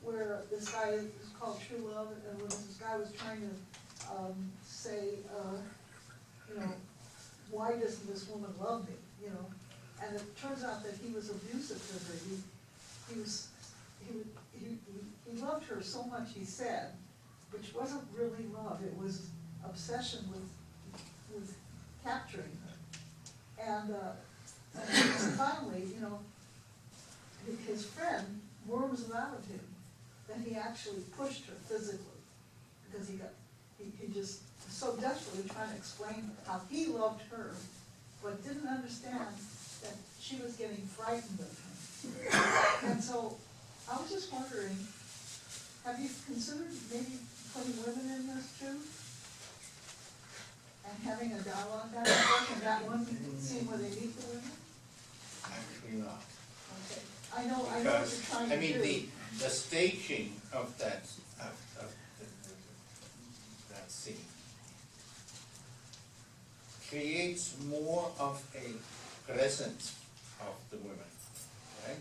where this guy is called True Love, and when this guy was trying to say, you know, why doesn't this woman love me, you know? And it turns out that he was abusive to her. He loved her so much, he said, which wasn't really love, it was obsession with capturing her. And finally, you know, his friend worms it out of him that he actually pushed her physically, because he just so desperately trying to explain how he loved her, but didn't understand that she was getting frightened of him. And so I was just wondering, have you considered maybe putting women in this too? And having a dialogue back and forth, and that one scene where they meet the women? Actually not. Okay, I know what you're trying to do. I mean, the staging of that, that scene creates more of a presence of the women, right?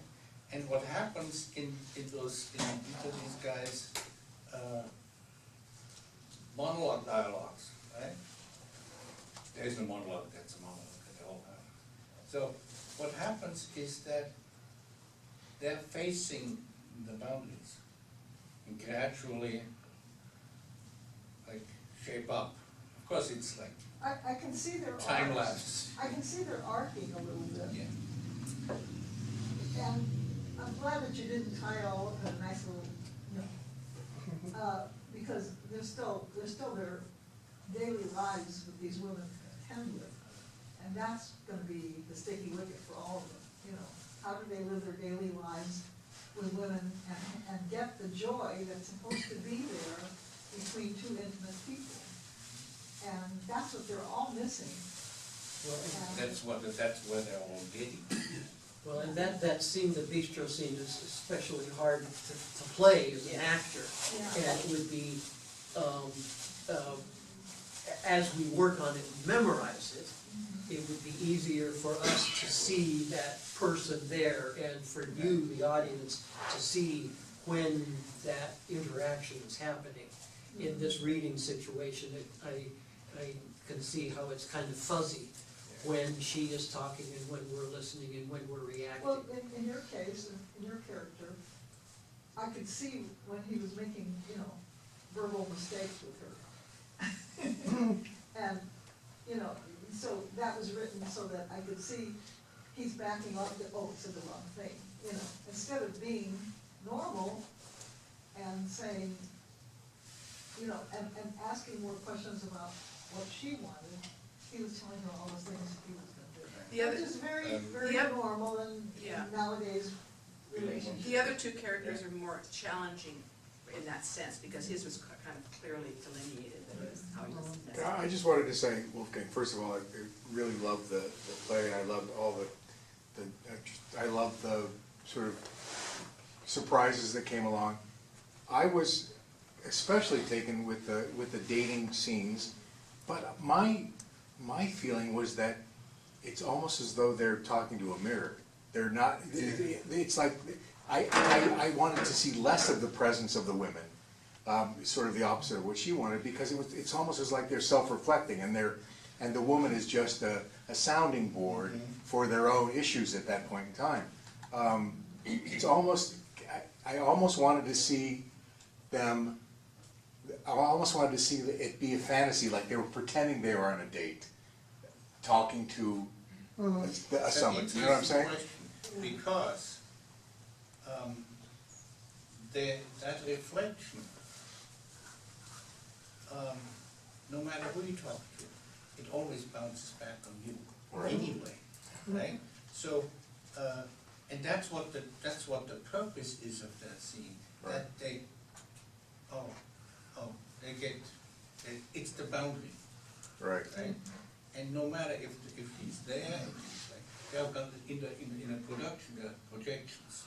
And what happens in each of these guys' monologue dialogues, right? There is no monologue, that's a monologue that they all have. So what happens is that they're facing the boundaries and gradually like shape up. Of course it's like I can see their time arcs. lapse. I can see their arcing a little bit. Yeah. And I'm glad that you didn't tie it all up in a nice little, because there's still their daily lives that these women contend with. And that's gonna be the sticky wicket for all of them, you know. How do they live their daily lives with women and get the joy that's supposed to be there between two intimate people? And that's what they're all missing. And That's where they're all getting. Well, and that scene, the bistro scene, is especially hard to play as an actor. Yeah. And it would be, as we work on it, memorize it, it would be easier for us to see that person there and for you, the audience, to see when that interaction is happening. In this reading situation, I can see how it's kind of fuzzy when she is talking and when we're listening and when we're reacting. well, in your case, in your character, I could see when he was making, you know, verbal mistakes with her. And, you know, so that was written so that I could see he's backing up that, oh, said the wrong thing, you know, instead of being normal and saying, you know, and asking more questions about what she wanted, he was telling her all the things he was gonna do. The other- Which is very, very the other- normal in Yeah. nowadays relationships. The other two characters are more challenging in that sense, because his was kind of clearly delineated, that was how he was. Yeah, I just wanted to say, Wolfgang, first of all, I really loved the play, I loved all I loved the sort of surprises that came along. I was especially taken with the dating scenes, but my feeling was that it's almost as though they're talking to a mirror. They're not, it's like, I wanted to see less of the presence of the women, sort of the opposite of what she wanted, because it's almost as like they're self-reflecting, and the woman is just a sounding board for their own issues at that point in time. It's almost, I almost wanted to see them, I almost wanted to see it be a fantasy, like they were pretending they were on a date, talking to someone, you know what I'm saying? Because that reflection, no matter who you talk to, it always bounces back on you, Right. anyway, right? So, and that's what the purpose is of that scene, that they, they get, it's the boundary, Right. right? And no matter if he's there, if he's like, they've got in a production, there are projections,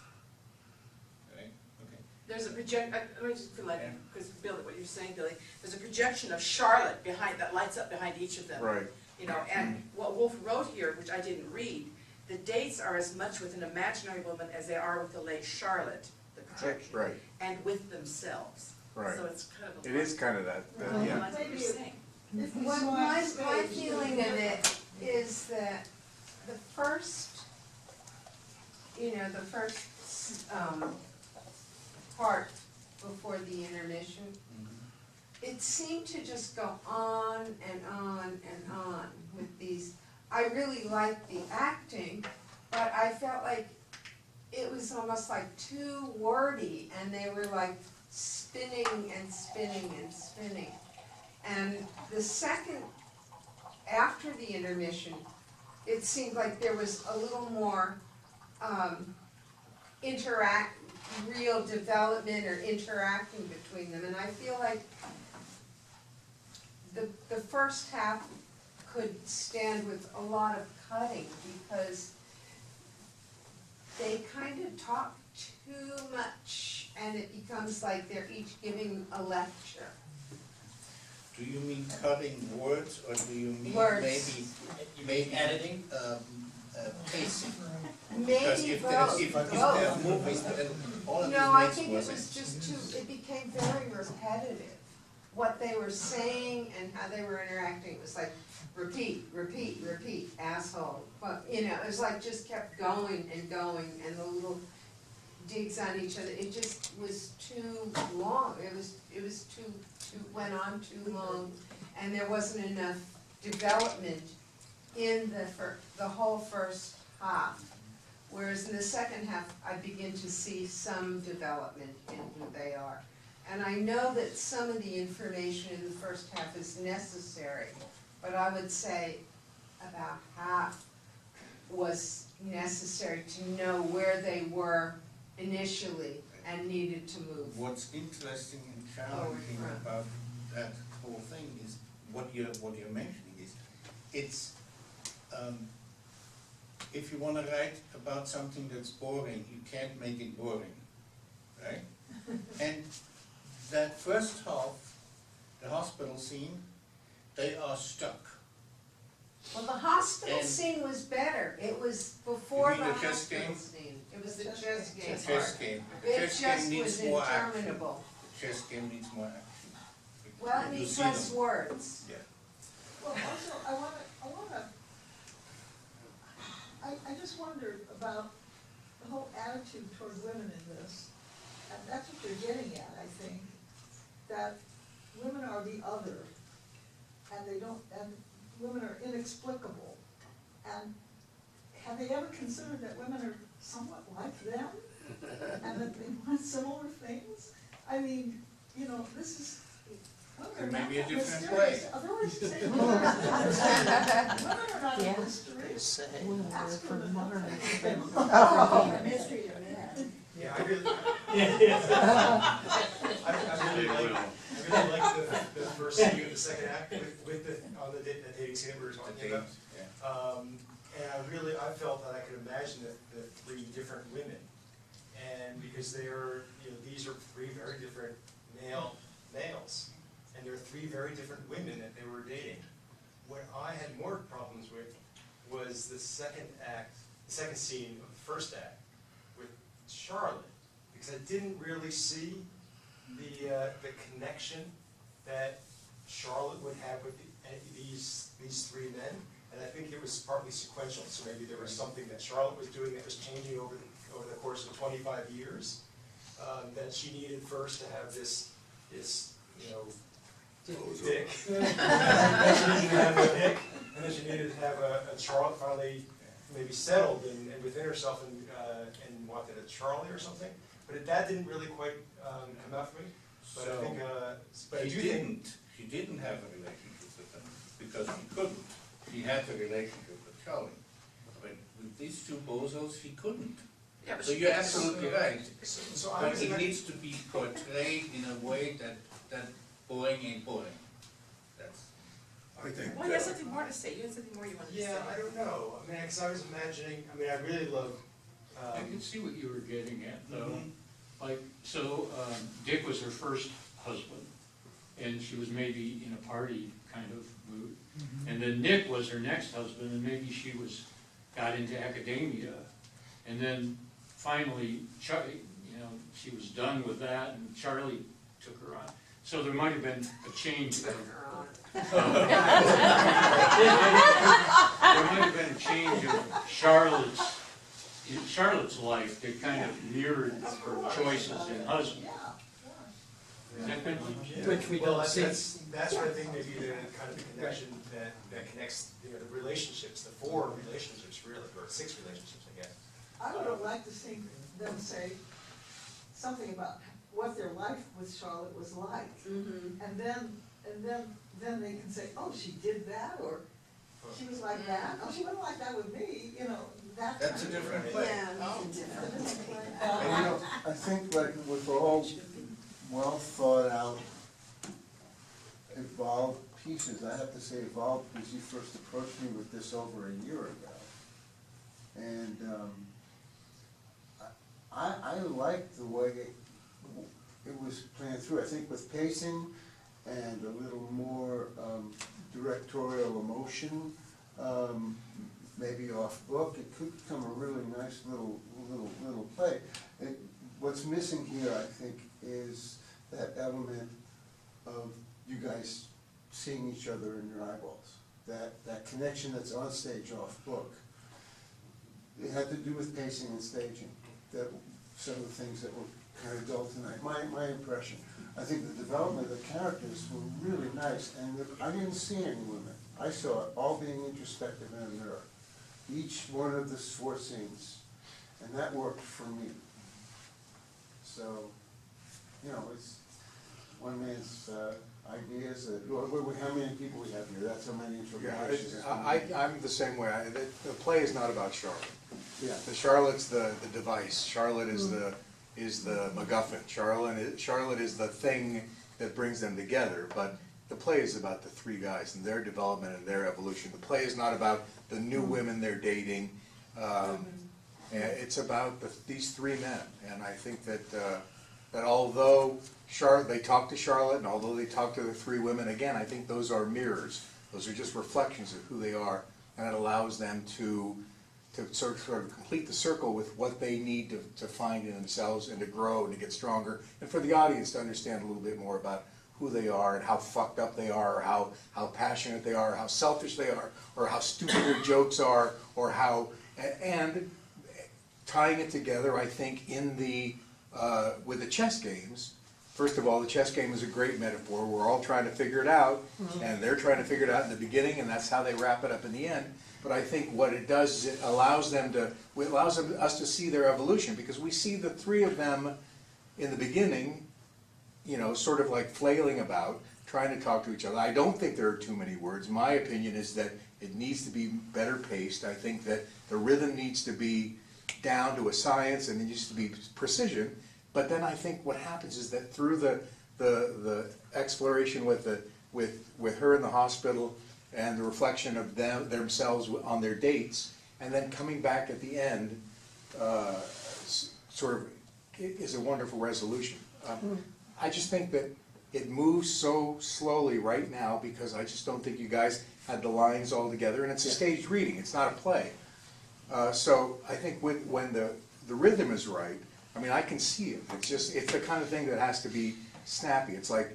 right? Okay. There's a let me just feel like, because Bill, what you're saying, Billy, there's a projection of Charlotte behind, that lights up behind each of them. Right. You know, and what Wolf wrote here, which I didn't read, the dates are as much with an imaginary woman as they are with the Lady Charlotte, the projection. Right. And with themselves. Right. So it's kind of a. It is kind of that, yeah. Like what you're saying. My feeling of it is that the first, part before the intermission, it seemed to just go on and on and on with these. I really liked the acting, but I felt like it was almost like too wordy, and they were like spinning and spinning and spinning. And the second, after the intermission, it seemed like there was a little more real development or interacting between them. And I feel like the first half could stand with a lot of cutting, because they kind of talk too much, and it becomes like they're each giving a lecture. Do you mean cutting words, or do you mean Words. maybe Editing? pacing? Because Maybe if both. there are movies, then all of No, this I makes think it more was sense. just too, it became very repetitive. What they were saying and how they were interacting, it was like, repeat, repeat, repeat, asshole. But, it was like just kept going, and the little digs on each other, it just was too long. It was too, went on too long, and there wasn't enough development in the whole first half. Whereas in the second half, I begin to see some development in who they are. And I know that some of the information in the first half is necessary, but I would say about half was necessary to know where they were initially and needed to move. What's interesting and challenging about that whole thing is what you're mentioning is, it's if you want to write about something that's boring, you can't make it boring, right? And that first half, the hospital scene, they are stuck. Well, the hospital And- scene was better. It was before You the mean the chess hospital game? scene. It was the chess game The chess part. game. The It chess just game was needs more action. interminable. The chess game needs more action. Well, it You needs see less them. words. Yeah. Well, also, I just wondered about the whole attitude toward women in this, and that's what you're getting at, I think, that women are the other, and women are inexplicable, and have they ever considered that women are somewhat like them, and that they want similar things? I mean, this is, women are It not may be a that different mysterious. way. Otherwise you say, women are not mysterious. Women are not Yeah. mysterious. Women Ask were for from the modern nothing. Oh. The mystery of men. Yeah, I really like the first scene of the second act with on the dating scene we were talking about. And I felt that I could imagine the three different women. And because they are, these are three very different males. And there are three very different women that they were dating. What I had more problems with was the second scene of the first act with Charlotte. Because I didn't really see the connection that Charlotte would have with these three men, and I think it was partly sequential, so maybe there was something that Charlotte was doing that was changing over the course of 25 years, that she needed first to have this Dick. And then she needed to have a Dick, and then she needed to have a Charlotte finally maybe settled and within herself and wanted a Charlie or something. But that didn't really quite come out for me. But I think, but She didn't have a relationship with them because she couldn't. She had the relationship with Charlie. But with these two bozos, she couldn't. Yeah, but So she you're gets- absolutely right. so I But was it needs to be portrayed in a way that boring ain't boring. That's, I think. Well, you have something more to say, you had something more you wanted to say. Yeah, I don't know. I mean, because I was imagining, I mean, I really love, I can see what you were getting at, though. Mhm. Like, so, Dick was her first husband, and she was maybe in a party kind of mood. And then Nick was her next husband, and maybe she got into academia. And then finally, she was done with that, and Charlie took her on. So there might have been a change. There might have been a change of Charlotte's life that kind of mirrored her choices in husband. Is that good? Which we Well, don't see. that's what I think maybe the kind of the connection that connects, the relationships, the 4 relationships really, or 6 relationships, I guess. I would have liked to see them say something about what their life with Charlotte was like. And then they can say, oh, she did that, or she was like that, oh, she wasn't like that with me, that. that's a different play. Yeah, Oh. it's a different play. And, I think like with all well thought out, evolved pieces, I have to say evolved because you first approached me with this over a year ago. And I like the way it was planned through. I think with pacing and a little more directorial emotion, maybe off book, it could become a really nice little play. What's missing here, I think, is that element of you guys seeing each other in your eyeballs. That connection that's on stage, off book. It had to do with pacing and staging. That some of the things that were kind of dull tonight. My impression. I think the development of the characters were really nice, and I didn't see any women. I saw it all being introspective in a mirror. Each one of the 4 scenes, and that worked for me. So, it's one man's ideas. How many people we have here? That's how many interpretations. I'm the same way. The play is not about Charlotte. Yeah. Charlotte's the device. Charlotte is the MacGuffin. Charlotte is the thing that brings them together. But the play is about the 3 guys and their development and their evolution. The play is not about the new women they're dating. It's about these 3 men. And I think that although they talk to Charlotte and although they talk to the 3 women, again, I think those are mirrors. Those are just reflections of who they are, and it allows them to sort of complete the circle with what they need to find in themselves and to grow and to get stronger, and for the audience to understand a little bit more about who they are and how fucked up they are, or how passionate they are, or how selfish they are, or how stupid their jokes are, or and tying it together, I think, with the chess games. First of all, the chess game is a great metaphor. We're all trying to figure it out, and they're trying to figure it out in the beginning, and that's how they wrap it up in the end. But I think what it does is it allows us to see their evolution, because we see the 3 of them in the beginning, sort of like flailing about, trying to talk to each other. I don't think there are too many words. My opinion is that it needs to be better paced. I think that the rhythm needs to be down to a science, and it needs to be precision. But then I think what happens is that through the exploration with her in the hospital and the reflection of themselves on their dates, and then coming back at the end, sort of is a wonderful resolution. I just think that it moves so slowly right now because I just don't think you guys had the lines all together, and it's a staged reading. It's not a play. So I think when the rhythm is right, I mean, I can see it. It's the kind of thing that has to be snappy. It's like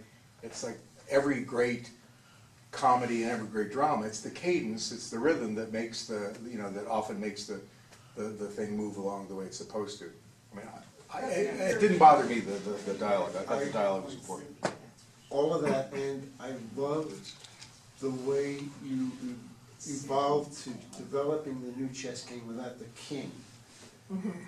every great comedy and every great drama, it's the cadence, it's the rhythm that makes that often makes the thing move along the way it's supposed to. I mean, it didn't bother me, the dialogue. I thought the dialogue was important. All of that, and I loved the way you evolved to developing the new chess game without the king.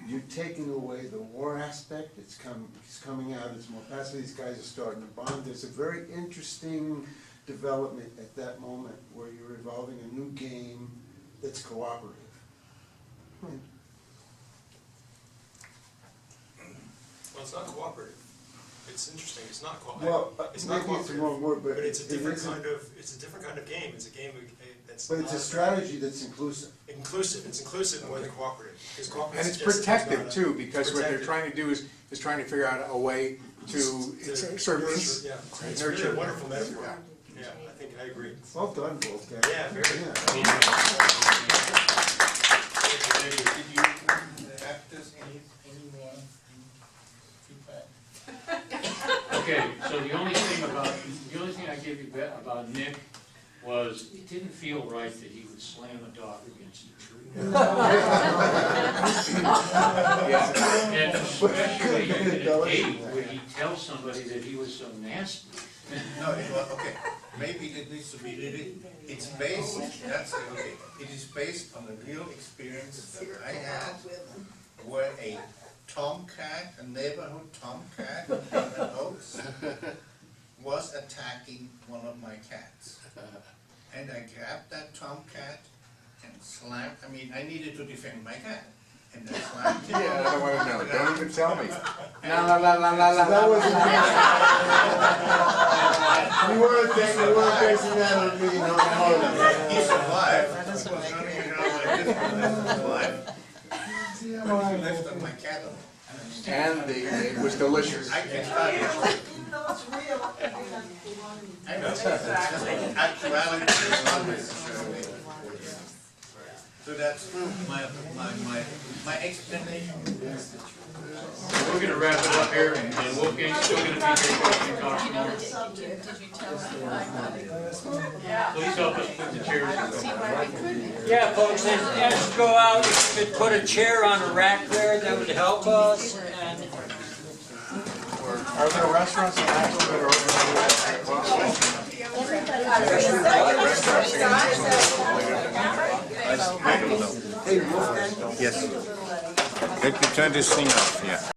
You're taking away the war aspect, it's coming out, it's more passive, these guys are starting to bond. There's a very interesting development at that moment where you're evolving a new game that's cooperative. Well, it's not cooperative. It's interesting, it's not cooperative. Well, It's not maybe it's the wrong word, but it's a different isn't. kind of, it's a different kind of game. It's a game that's. But it's a strategy that's inclusive. Inclusive, it's inclusive more than cooperative. Because cooperative And it's suggests protective there's too, not because what they're trying to do is trying to figure out a way to sort of nurture, yeah. It's really nurture. a wonderful metaphor. Yeah, I think I agree. Well done, Wolfgang. Yeah, very good. Did you practice any more feedback? Okay, so the only thing I give you about Nick was it didn't feel right that he would slam a dog against the tree. And especially in a date where he tells somebody that he was so nasty. No, okay, maybe it needs to be really, it's based, okay, it is based on a real experience that I had where a tomcat, a neighborhood tomcat in an Oaks, was attacking one of my cats. And I grabbed that tomcat and slammed, I needed to defend my cat. And I slammed him. Yeah, I don't want to know. Don't even tell me. La la la la la la. That wasn't. You weren't basing that on me, no motive. He's alive. That's what's running around like this, that's alive. But he lifted my cat up. And it was delicious. I can tell you. Even though it's real, you have to belong in I know. Actuality is not necessarily. So that's my explanation. We're gonna wrap it up here, and Wolfgang's still gonna be here talking more. Did you tell him? Please help us put the chairs in. Yeah, folks, as you go out, if you could put a chair on a rack there, that would help us. And Are there restaurants in Nashville that are open Yes. Let me turn this thing off, yeah.